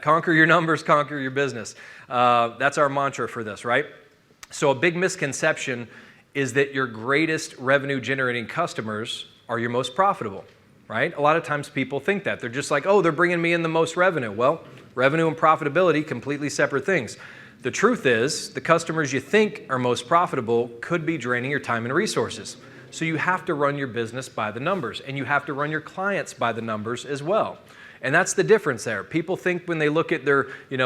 Conquer your numbers, conquer your business. That's our mantra for this, right? So a big misconception is that your greatest revenue generating customers are your most profitable, right? A lot of times people think that. They're just like, oh, they're bringing me in the most revenue. Well, revenue and profitability, completely separate things. The truth is, the customers you think are most profitable could be draining your time and resources. So you have to run your business by the numbers, and you have to run your clients by the numbers as well. And that's the difference there. People think when they look at their,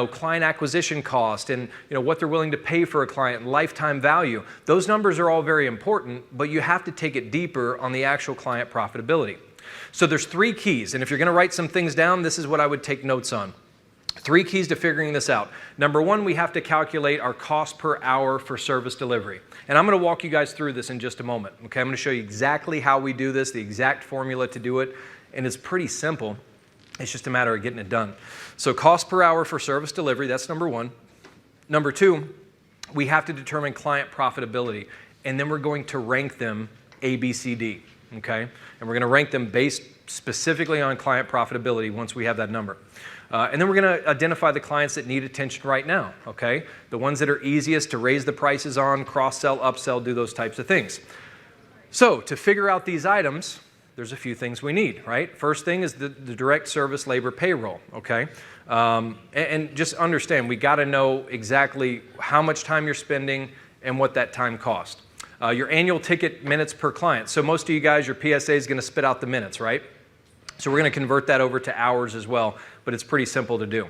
client acquisition cost and, what they're willing to pay for a client and lifetime value, those numbers are all very important, but you have to take it deeper on the actual client profitability. So there's 3 keys, and if you're going to write some things down, this is what I would take notes on. 3 keys to figuring this out. Number 1, we have to calculate our cost per hour for service delivery. And I'm going to walk you guys through this in just a moment. Okay, I'm going to show you exactly how we do this, the exact formula to do it, and it's pretty simple. It's just a matter of getting it done. So cost per hour for service delivery, that's number 1. Number 2, we have to determine client profitability, and then we're going to rank them A, B, C, D, okay? And we're going to rank them based specifically on client profitability once we have that number. And then we're going to identify the clients that need attention right now, okay? The ones that are easiest to raise the prices on, cross-sell, upsell, do those types of things. So to figure out these items, there's a few things we need, right? First thing is the direct service labor payroll, okay? And just understand, we got to know exactly how much time you're spending and what that time costs. Your annual ticket minutes per client. So most of you guys, your PSA is going to spit out the minutes, right? So we're going to convert that over to hours as well, but it's pretty simple to do.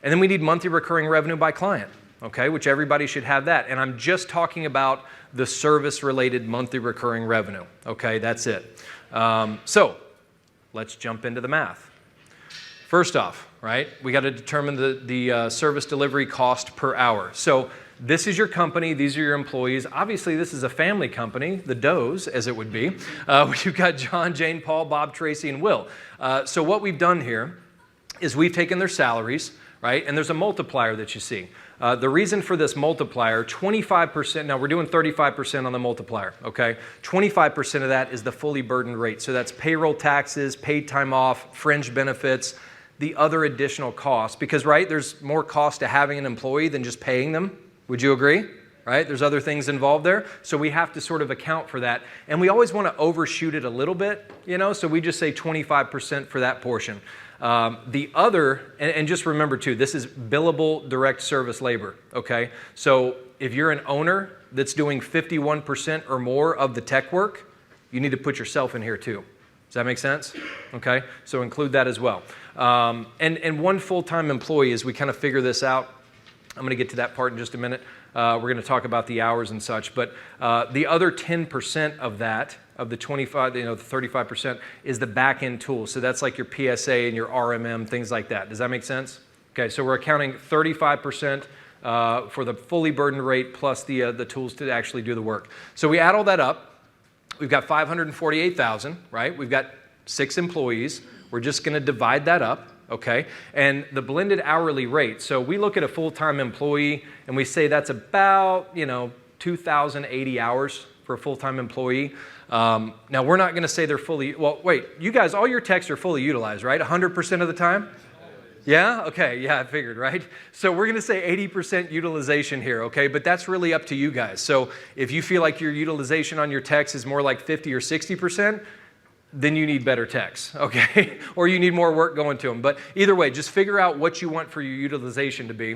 And then we need monthly recurring revenue by client, okay, which everybody should have that. And I'm just talking about the service-related monthly recurring revenue, okay? That's it. So let's jump into the math. First off, right, we got to determine the service delivery cost per hour. So this is your company, these are your employees. Obviously, this is a family company, the Does, as it would be. You've got John, Jane, Paul, Bob, Tracy, and Will. So what we've done here is we've taken their salaries, right, and there's a multiplier that you see. The reason for this multiplier, 25%, now we're doing 35% on the multiplier, okay? 25% of that is the fully burdened rate. So that's payroll taxes, paid time off, fringe benefits, the other additional costs. Because, right, there's more cost to having an employee than just paying them. Would you agree? Right? There's other things involved there. So we have to sort of account for that. And we always want to overshoot it a little bit, so we just say 25% for that portion. The other, and just remember too, this is billable direct service labor, okay? So if you're an owner that's doing 51% or more of the tech work, you need to put yourself in here too. Does that make sense? Okay, so include that as well. And one full-time employee, as we kind of figure this out, I'm going to get to that part in just a minute. We're going to talk about the hours and such, but the other 10% of that, of the 25, the 35% is the back-end tool. So that's like your PSA and your RMM, things like that. Does that make sense? Okay, so we're accounting 35% for the fully burdened rate plus the tools to actually do the work. So we add all that up. We've got 548,000, right? We've got 6 employees. We're just going to divide that up. Okay, and the blended hourly rate. So we look at a full-time employee and we say that's about, 2,080 hours for a full-time employee. Now we're not going to say they're fully, well, wait, you guys, all your techs are fully utilized, right? 100% of the time? Yeah? Okay, yeah, I figured, right? So we're going to say 80% utilization here, okay? But that's really up to you guys. So if you feel like your utilization on your techs is more like 50 or 60%, then you need better techs, okay? Or you need more work going to them. But either way, just figure out what you want for your utilization to be.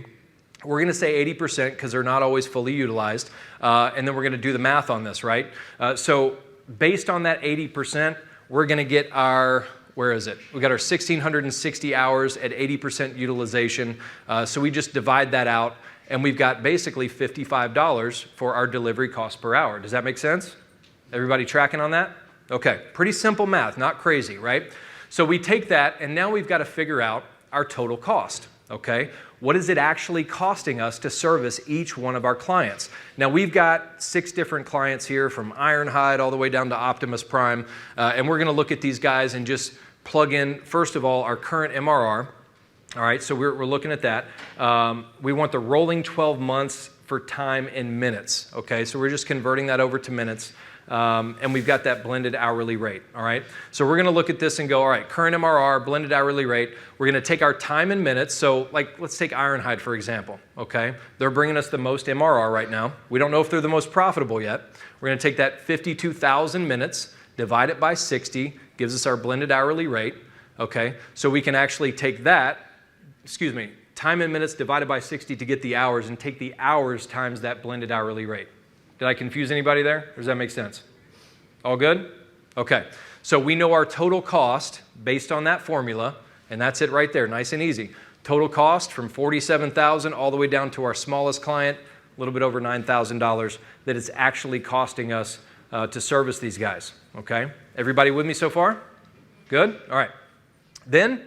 We're going to say 80% because they're not always fully utilized. And then we're going to do the math on this, right? So based on that 80%, we're going to get our, where is it? We got our 1,660 hours at 80% utilization. So we just divide that out, and we've got basically $55 for our delivery cost per hour. Does that make sense? Everybody tracking on that? Okay, pretty simple math, not crazy, right? So we take that, and now we've got to figure out our total cost, okay? What is it actually costing us to service each one of our clients? Now, we've got 6 different clients here, from Ironhide all the way down to Optimus Prime, and we're going to look at these guys and just plug in, first of all, our current MRR. All right, so we're looking at that. We want the rolling 12 months for time in minutes, okay? So we're just converting that over to minutes. And we've got that blended hourly rate, all right? So we're gonna look at this and go, all right, current MRR, blended hourly rate. We're gonna take our time in minutes. So like, let's take Ironhide, for example, okay? They're bringing us the most MRR right now. We don't know if they're the most profitable yet. We're gonna take that 52,000 minutes, divide it by 60, gives us our blended hourly rate, okay? So we can actually take that, time in minutes divided by 60 to get the hours, and take the hours times that blended hourly rate. Did I confuse anybody there? Or does that make sense? All good? Okay. So we know our total cost based on that formula, and that's it right there, nice and easy. Total cost from $47,000 all the way down to our smallest client, a little bit over $9,000 that it's actually costing us to service these guys, okay? Everybody with me so far? Good? All right. Then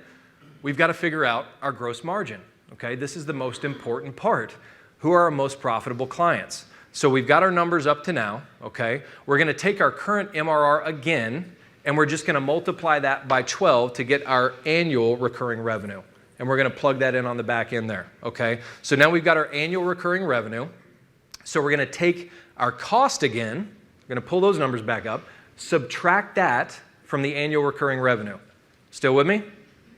we've got to figure out our gross margin, okay? This is the most important part. Who are our most profitable clients? So we've got our numbers up to now, okay? We're gonna take our current MRR again, and we're just gonna multiply that by 12 to get our annual recurring revenue. And we're gonna plug that in on the back end there, okay? So now we've got our annual recurring revenue. So we're gonna take our cost again, we're gonna pull those numbers back up, subtract that from the annual recurring revenue. Still with me?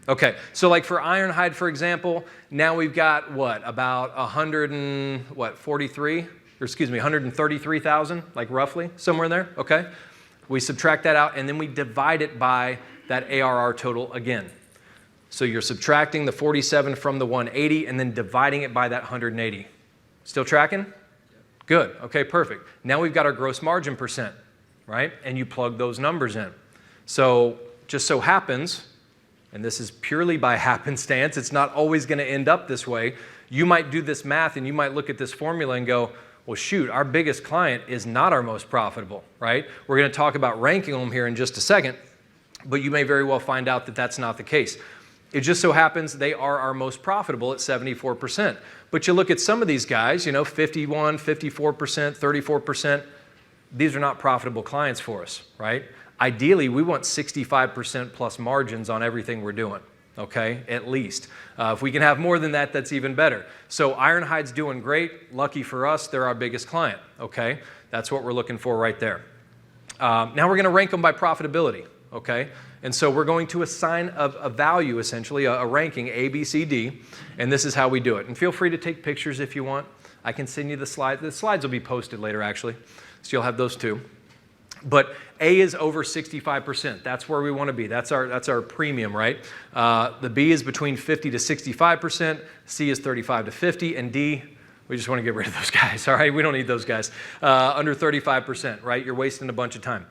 Okay, so like for Ironhide, for example, now we've got what, about 133,000, like roughly, somewhere in there, okay? We subtract that out and then we divide it by that ARR total again. So you're subtracting the 47 from the 180 and then dividing it by that 180. Still tracking? Good, okay, perfect. Now we've got our gross margin percent, right? And you plug those numbers in. So just so happens, and this is purely by happenstance, it's not always gonna end up this way. You might do this math and you might look at this formula and go, well, shoot, our biggest client is not our most profitable, right? We're gonna talk about ranking them here in just a second, but you may very well find out that that's not the case. It just so happens they are our most profitable at 74%. But you look at some of these guys, 51, 54%, 34%, these are not profitable clients for us, right? Ideally, we want 65% plus margins on everything we're doing, okay, at least. If we can have more than that, that's even better. So Ironhide's doing great. Lucky for us, they're our biggest client, okay? That's what we're looking for right there. Now we're gonna rank them by profitability, okay? And so we're going to assign a value, essentially, a ranking, A, B, C, D, and this is how we do it. And feel free to take pictures if you want. I can send you the slides. The slides will be posted later, actually, so you'll have those too. But A is over 65%. That's where we want to be. That's our premium, right? The B is between 50 to 65%. C is 35 to 50. And D, we just want to get rid of those guys, all right? We don't need those guys. Under 35%, right? You're wasting a bunch of time.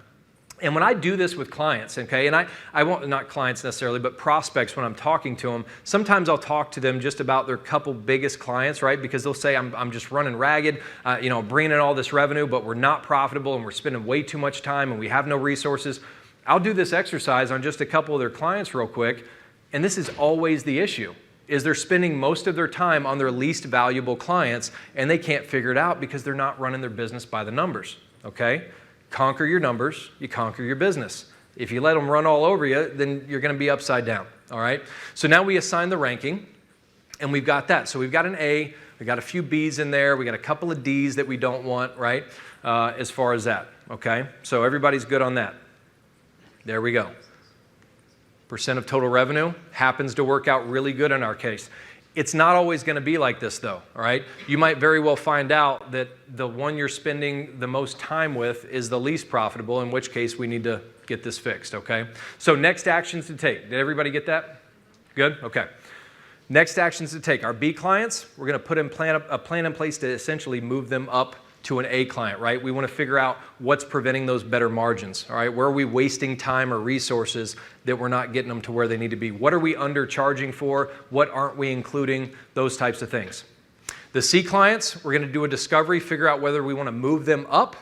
And when I do this with clients, okay, and I won't, not clients necessarily, but prospects when I'm talking to them, sometimes I'll talk to them just about their couple biggest clients, right? Because they'll say, I'm just running ragged, bringing in all this revenue, but we're not profitable and we're spending way too much time and we have no resources. I'll do this exercise on just a couple of their clients real quick, and this is always the issue, is they're spending most of their time on their least valuable clients and they can't figure it out because they're not running their business by the numbers, okay? Conquer your numbers, you conquer your business. If you let them run all over you, then you're going to be upside down, all right? So now we assign the ranking, and we've got that. So we've got an A, we've got a few Bs in there, we got a couple of Ds that we don't want, right, as far as that, okay? So everybody's good on that. There we go. Percent of total revenue happens to work out really good in our case. It's not always going to be like this, though, all right? You might very well find out that the one you're spending the most time with is the least profitable, in which case we need to get this fixed, okay? So next actions to take. Did everybody get that? Good? Okay. Next actions to take. Our B clients, we're going to put a plan in place to essentially move them up to an A client, right? We want to figure out what's preventing those better margins, all right? Where are we wasting time or resources that we're not getting them to where they need to be? What are we undercharging for? What aren't we including? Those types of things. The C clients, we're going to do a discovery, figure out whether we want to move them up,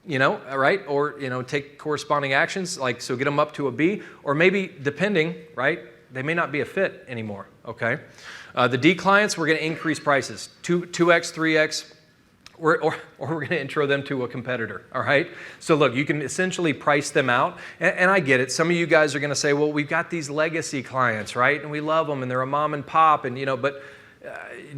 right? Or, take corresponding actions, like, so get them up to a B, or maybe depending, right? They may not be a fit anymore, okay? The D clients, we're going to increase prices, 2x, 3x, or we're going to intro them to a competitor, all right? So look, you can essentially price them out, and I get it. Some of you guys are going to say, well, we've got these legacy clients, right? And we love them, and they're a mom and pop, and but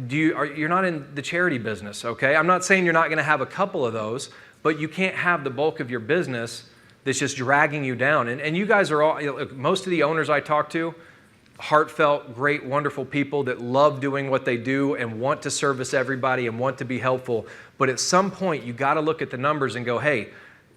you're not in the charity business, okay? I'm not saying you're not going to have a couple of those, but you can't have the bulk of your business that's just dragging you down. And you guys are all, most of the owners I talk to, heartfelt, great, wonderful people that love doing what they do and want to service everybody and want to be helpful. But at some point, you got to look at the numbers and go, hey,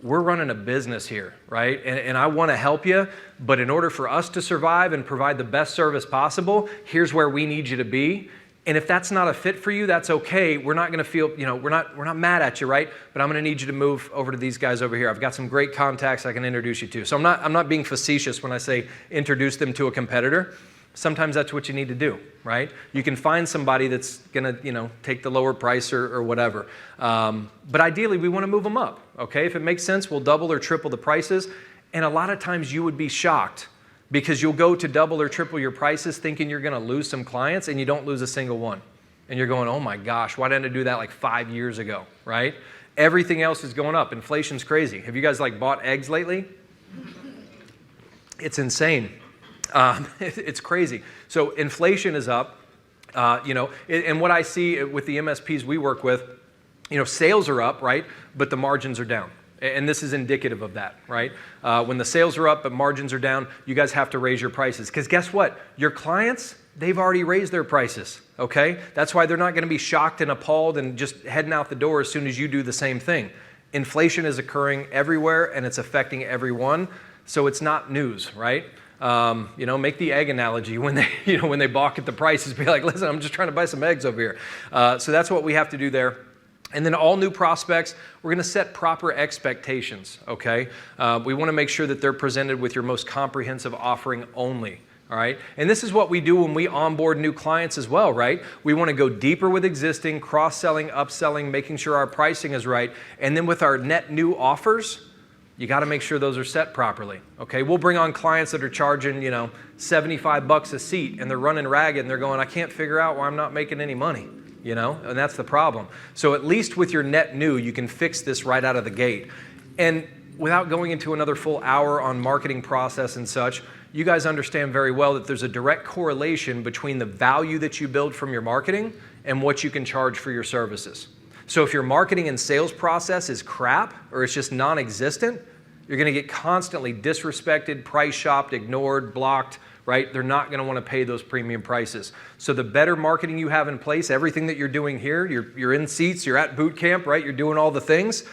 we're running a business here, right? And I want to help you, but in order for us to survive and provide the best service possible, here's where we need you to be. And if that's not a fit for you, that's okay. We're not going to feel, we're not mad at you, right? But I'm going to need you to move over to these guys over here. I've got some great contacts I can introduce you to. So I'm not being facetious when I say introduce them to a competitor. Sometimes that's what you need to do, right? You can find somebody that's going to, take the lower price or whatever. But ideally, we want to move them up, okay? If it makes sense, we'll double or triple the prices. And a lot of times you would be shocked because you'll go to double or triple your prices thinking you're going to lose some clients and you don't lose a single one. And you're going, oh my gosh, why didn't I do that like 5 years ago, right? Everything else is going up. Inflation's crazy. Have you guys bought eggs lately? It's insane. It's crazy. So inflation is up, and what I see with the MSPs we work with, sales are up, right? But the margins are down. And this is indicative of that, right? When the sales are up but margins are down, you guys have to raise your prices. Because guess what? Your clients, they've already raised their prices, okay? That's why they're not going to be shocked and appalled and just heading out the door as soon as you do the same thing. Inflation is occurring everywhere and it's affecting everyone, so it's not news, right? Make the egg analogy when they, when they balk at the prices, be like, listen, I'm just trying to buy some eggs over here. So that's what we have to do there. And then all new prospects, we're going to set proper expectations, okay? We want to make sure that they're presented with your most comprehensive offering only, all right? And this is what we do when we onboard new clients as well, right? We want to go deeper with existing, cross-selling, upselling, making sure our pricing is right. And then with our net new offers, you got to make sure those are set properly, okay? We'll bring on clients that are charging, $75 a seat, and they're running ragged, and they're going, I can't figure out why I'm not making any money, and that's the problem. So at least with your net new, you can fix this right out of the gate. And without going into another full hour on marketing process and such, you guys understand very well that there's a direct correlation between the value that you build from your marketing and what you can charge for your services. So if your marketing and sales process is crap or it's just non-existent, you're going to get constantly disrespected, price shopped, ignored, blocked, right? They're not going to want to pay those premium prices. So the better marketing you have in place, everything that you're doing here, you're in seats, you're at boot camp, right? You're doing all the things.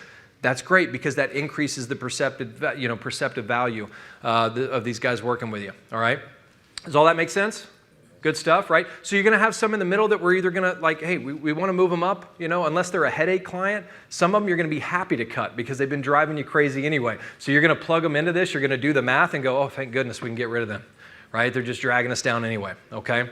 That's great because that increases the perceptive value of these guys working with you, all right? Does all that make sense? Good stuff, right? So you're going to have some in the middle that we're either going to hey, we want to move them up, unless they're a headache client. Some of them you're going to be happy to cut because they've been driving you crazy anyway. So you're going to plug them into this. You're going to do the math and go, oh, thank goodness we can get rid of them, right? They're just dragging us down anyway, okay?